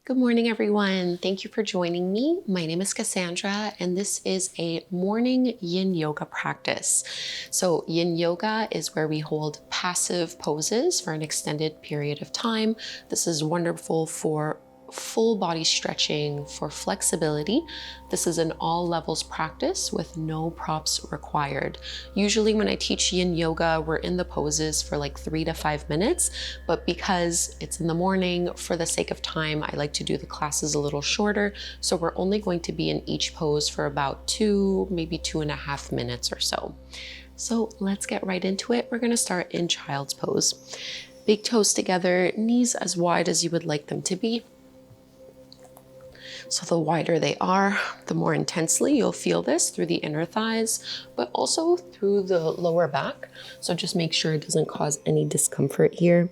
Good morning, everyone. Thank you for joining me. My name is Kassandra, and this is a morning Yin Yoga practice. So Yin Yoga is where we hold passive poses for an extended period of time. This is wonderful for full body stretching, for flexibility. This is an all levels practice with no props required. Usually when I teach Yin Yoga, we're in the poses for like 3 to 5 minutes, but because it's in the morning, for the sake of time, I like to do the classes a little shorter. So we're only going to be in each pose for about 2, maybe 2.5 minutes or so. So let's get right into it. We're gonna start in child's pose. Big toes together, knees as wide as you would like them to be. So the wider they are, the more intensely you'll feel this through the inner thighs, but also through the lower back. So just make sure it doesn't cause any discomfort here.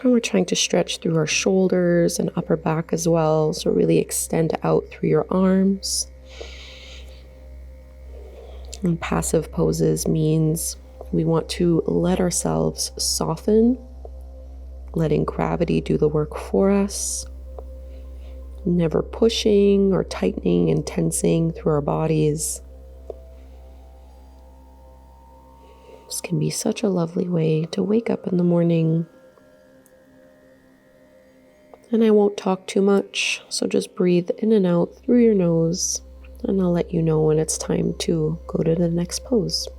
And we're trying to stretch through our shoulders and upper back as well. So really extend out through your arms. And passive poses means we want to let ourselves soften, letting gravity do the work for us. Never pushing or tightening and tensing through our bodies. This can be such a lovely way to wake up in the morning. And I won't talk too much, so just breathe in and out through your nose, and I'll let you know when it's time to go to the next pose.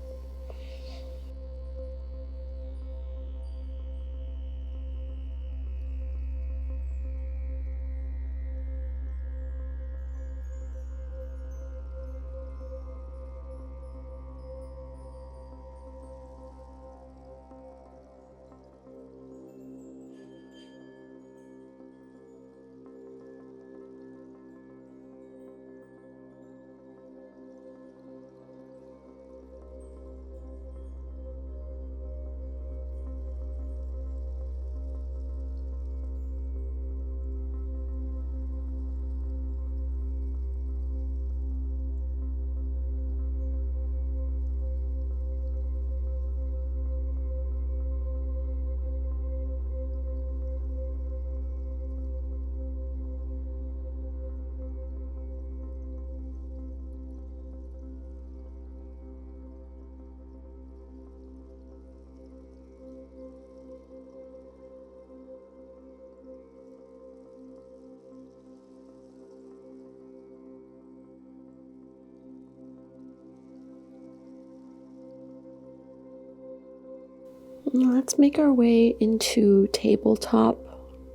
Let's make our way into tabletop.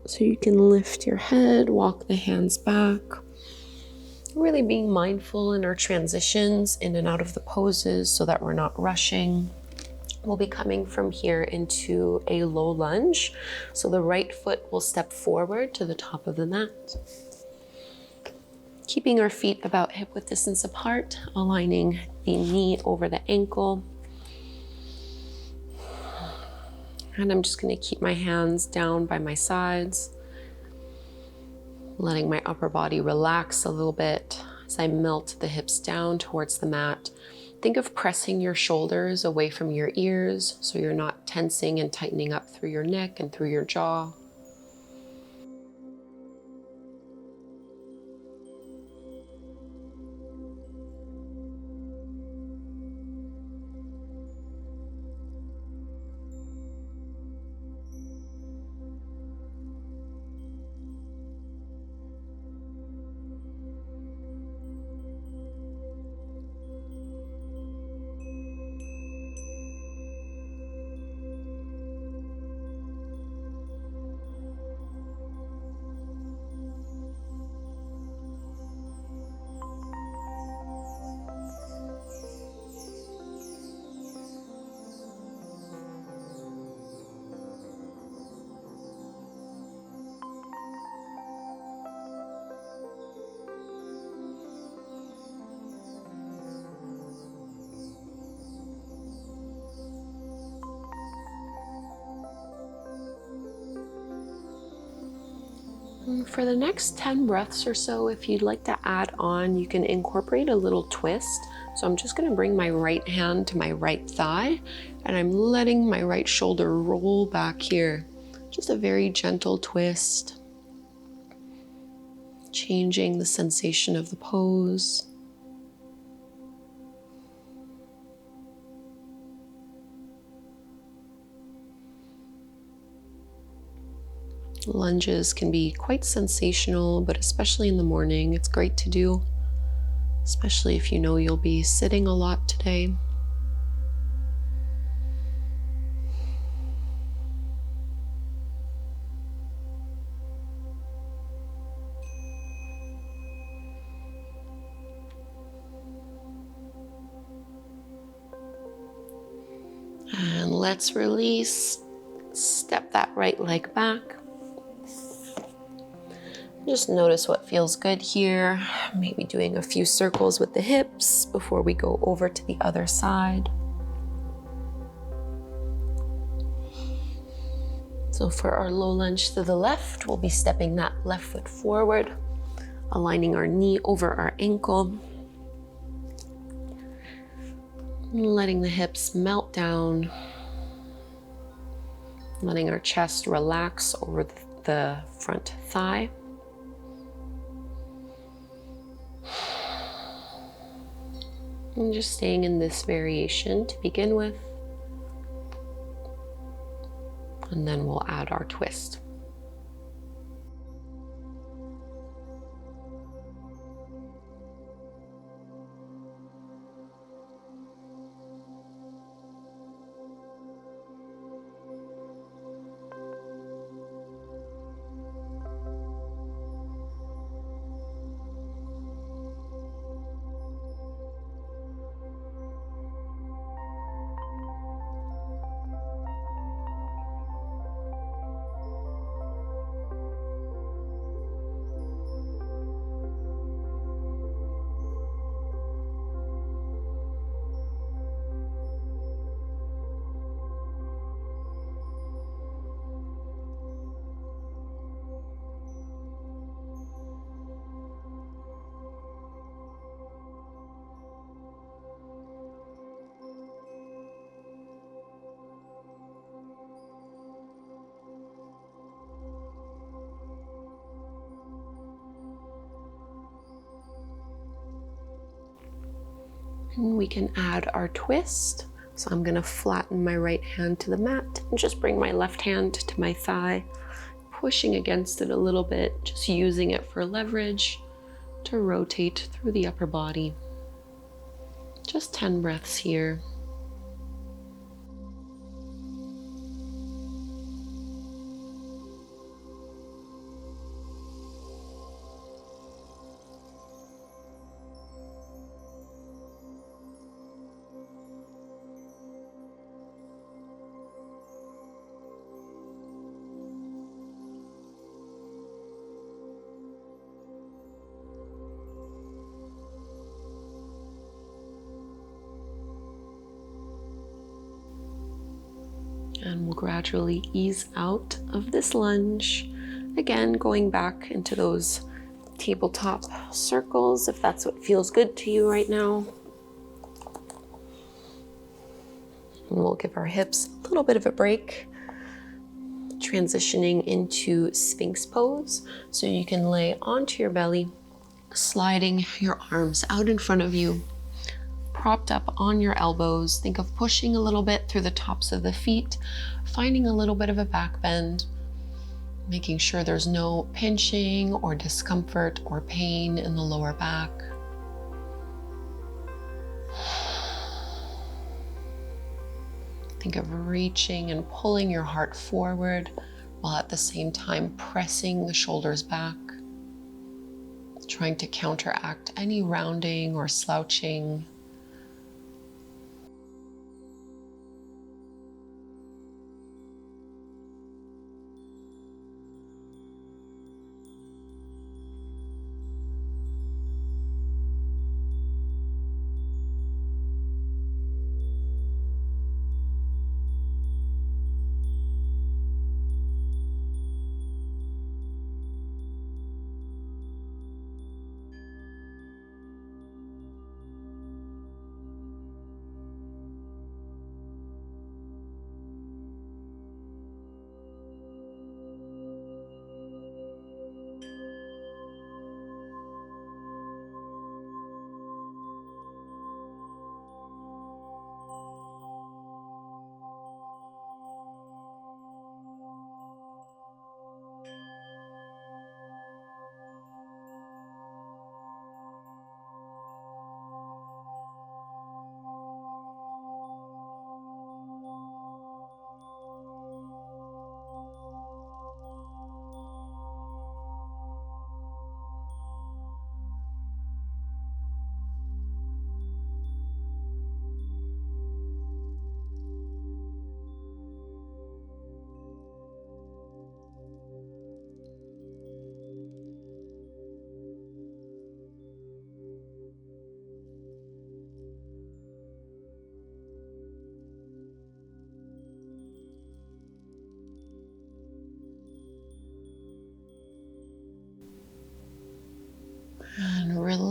So you can lift your head, walk the hands back. Really being mindful in our transitions in and out of the poses so that we're not rushing. We'll be coming from here into a low lunge. So the right foot will step forward to the top of the mat. Keeping our feet about hip width distance apart, aligning the knee over the ankle. And I'm just going to keep my hands down by my sides, letting my upper body relax a little bit as I melt the hips down towards the mat. Think of pressing your shoulders away from your ears so you're not tensing and tightening up through your neck and through your jaw. For the next 10 breaths or so, if you'd like to add on, you can incorporate a little twist. So I'm just going to bring my right hand to my right thigh, and I'm letting my right shoulder roll back here. Just a very gentle twist. changing the sensation of the pose. Lunges can be quite sensational, but especially in the morning, it's great to do, especially if you know you'll be sitting a lot today. And let's release. Step that right leg back. Just notice what feels good here. Maybe doing a few circles with the hips before we go over to the other side. So for our low lunge to the left, we'll be stepping that left foot forward, aligning our knee over our ankle, letting the hips melt down, letting our chest relax over the front thigh. And just staying in this variation to begin with. And then we'll add our twist. And we can add our twist. So I'm gonna flatten my right hand to the mat and just bring my left hand to my thigh, pushing against it a little bit, just using it for leverage to rotate through the upper body. Just 10 breaths here. And we'll gradually ease out of this lunge. Again, going back into those tabletop circles, if that's what feels good to you right now. And we'll give our hips a little bit of a break, transitioning into Sphinx pose. So you can lay onto your belly, sliding your arms out in front of you, propped up on your elbows. Think of pushing a little bit through the tops of the feet, finding a little bit of a back bend, making sure there's no pinching or discomfort or pain in the lower back. Think of reaching and pulling your heart forward while at the same time pressing the shoulders back, trying to counteract any rounding or slouching.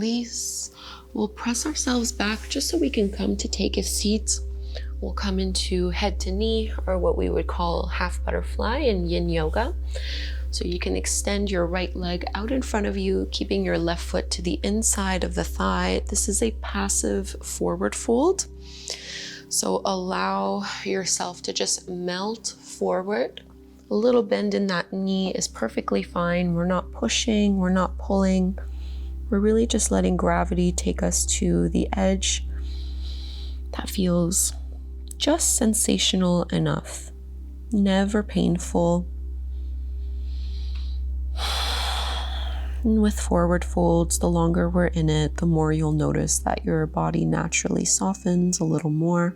release. We'll press ourselves back just so we can come to take a seat. We'll come into head to knee, or what we would call half butterfly in Yin Yoga. So you can extend your right leg out in front of you, keeping your left foot to the inside of the thigh. This is a passive forward fold. So allow yourself to just melt forward. A little bend in that knee is perfectly fine. We're not pushing, we're not pulling. We're really just letting gravity take us to the edge. That feels just sensational enough, never painful. And with forward folds, the longer we're in it, the more you'll notice that your body naturally softens a little more.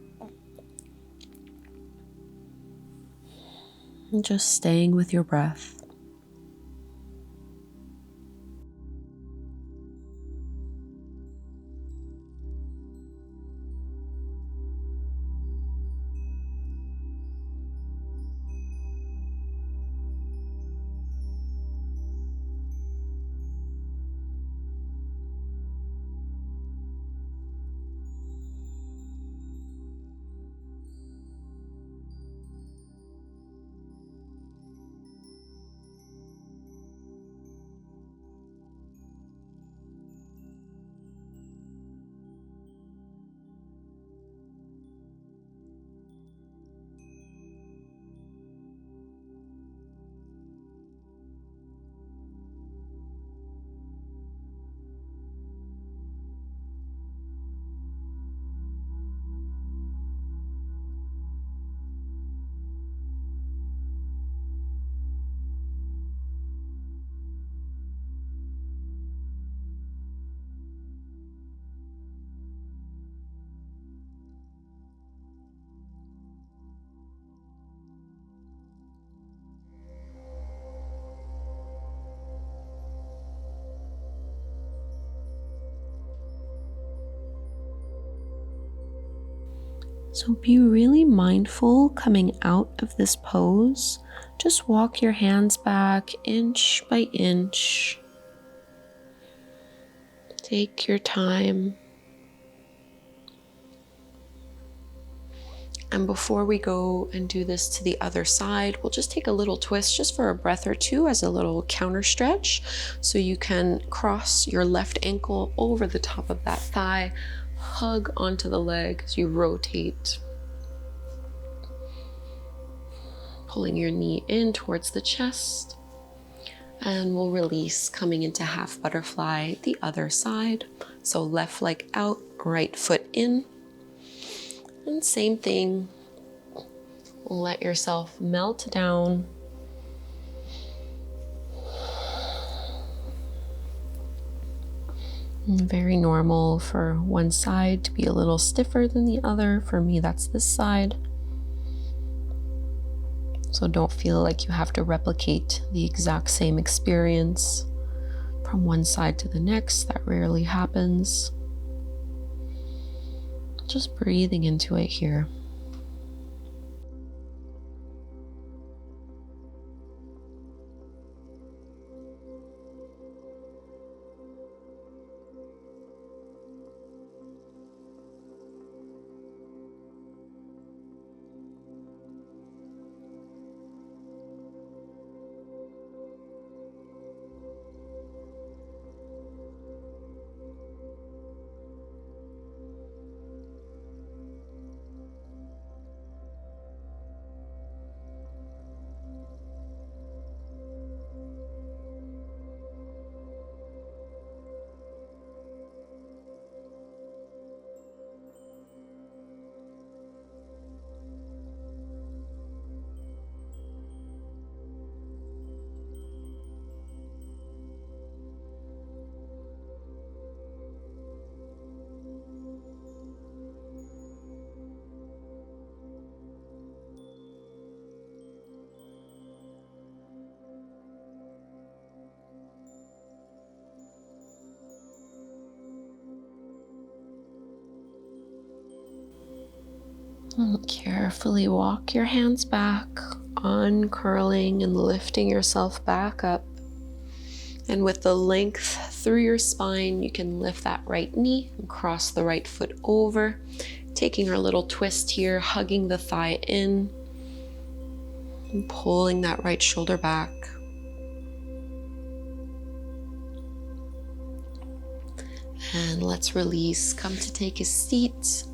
And just staying with your breath. So be really mindful coming out of this pose. Just walk your hands back inch by inch. Take your time. And before we go and do this to the other side, we'll just take a little twist just for a breath or two as a little counter stretch. So you can cross your left ankle over the top of that thigh, hug onto the leg as you rotate, pulling your knee in towards the chest. And we'll release, coming into half butterfly the other side. So left leg out, right foot in. And same thing, let yourself melt down. Very normal for one side to be a little stiffer than the other. For me, that's this side. So don't feel like you have to replicate the exact same experience from one side to the next. That rarely happens. Just breathing into it here. Carefully walk your hands back, uncurling and lifting yourself back up. And with the length through your spine, you can lift that right knee and cross the right foot over, taking our little twist here, hugging the thigh in and pulling that right shoulder back. And let's release. Come to take a seat.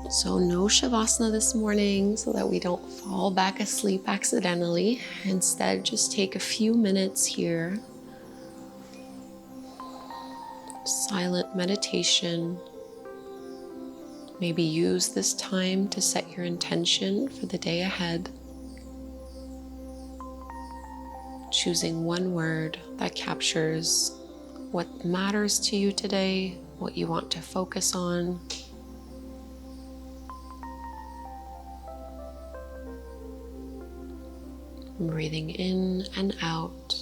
So no Shavasana this morning so that we don't fall back asleep accidentally. Instead, just take a few minutes here. Silent meditation. Maybe use this time to set your intention for the day ahead. Choosing one word that captures what matters to you today, what you want to focus on. Breathing in and out.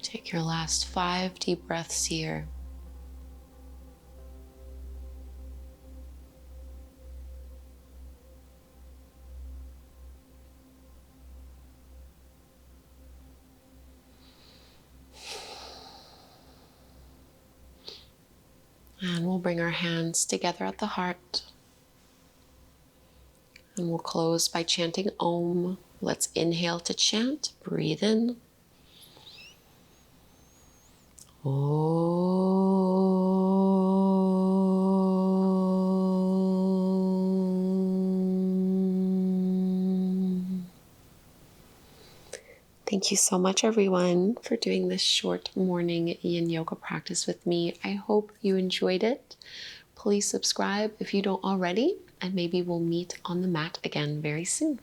Take your last 5 deep breaths here. And we'll bring our hands together at the heart. And we'll close by chanting Om. Let's inhale to chant. Breathe in. Om. Thank you so much, everyone, for doing this short morning Yin Yoga practice with me. I hope you enjoyed it. Please subscribe if you don't already, and maybe we'll meet on the mat again very soon.